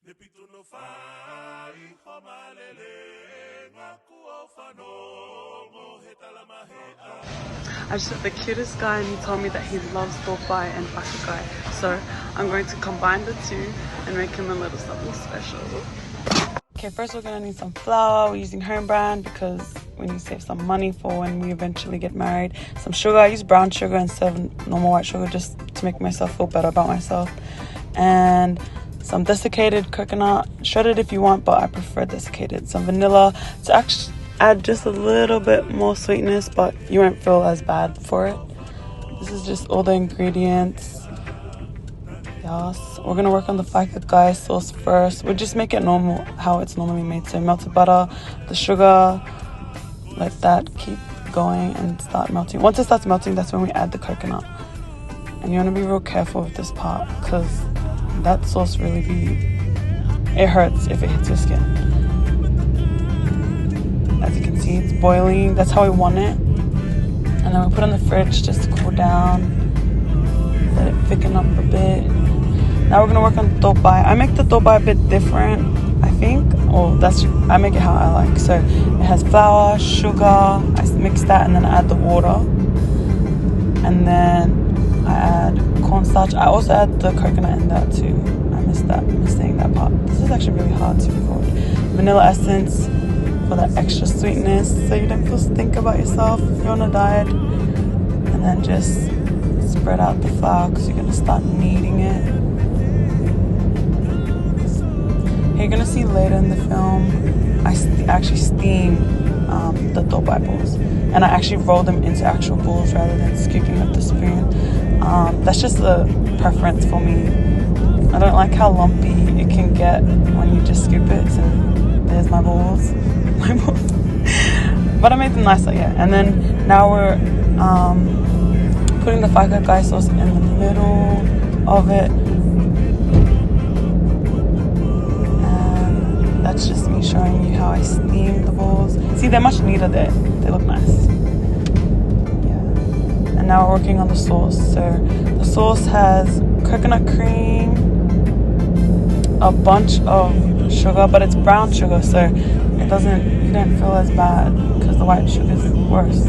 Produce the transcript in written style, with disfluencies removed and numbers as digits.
I just met the cutest guy and he told me that he loves Dubai and Pageant. So I'm going to combine the two and make him a little something special. Okay, first we're gonna need some flour. We're using home brand because we need to save some money for when we eventually get married. Some sugar. I use brown sugar instead of normal white sugar just to make myself feel better about myself. And some desiccated coconut, shredded if you want, but I prefer desiccated. Some vanilla to actually add just a little bit more sweetness, but you won't feel as bad for it. This is just all the ingredients. Yes, we're gonna work on the Pageant sauce first. We'll just make it normal, how it's normally made. So melted butter, the sugar, let that keep going and start melting. Once it starts melting, that's when we add the coconut. And you wanna be real careful with this part because that sauce really it hurts if it hits your skin. As you can see, it's boiling. That's how we want it. And then we put it in the fridge just to cool down. Let it thicken up a bit. Now we're gonna work on Dubai. I make the Dubai a bit different, I think. I make it how I like. So it has flour, sugar. I mix that and then I add the water. And then I add cornstarch. I also add the coconut in that too. I missed saying that part. This is actually really hard to record. Vanilla essence for that extra sweetness, so you don't feel stink about yourself if you're on a diet. And then just spread out the flour because you're gonna start kneading it. You're gonna see later in the film, I actually steam the Dubai balls, and I actually roll them into actual balls rather than scooping with the spoon. That's just a preference for me. I don't like how lumpy it can get when you just scoop it. So there's my balls, but I made them nicer, yeah. And then now we're putting the Pageant sauce in the middle of it. That's just me showing you how I steam the balls. See, they're much neater there. They look nice. Yeah. And now we're working on the sauce. So the sauce has coconut cream, a bunch of sugar, but it's brown sugar, so you don't feel as bad because the white sugar is worse.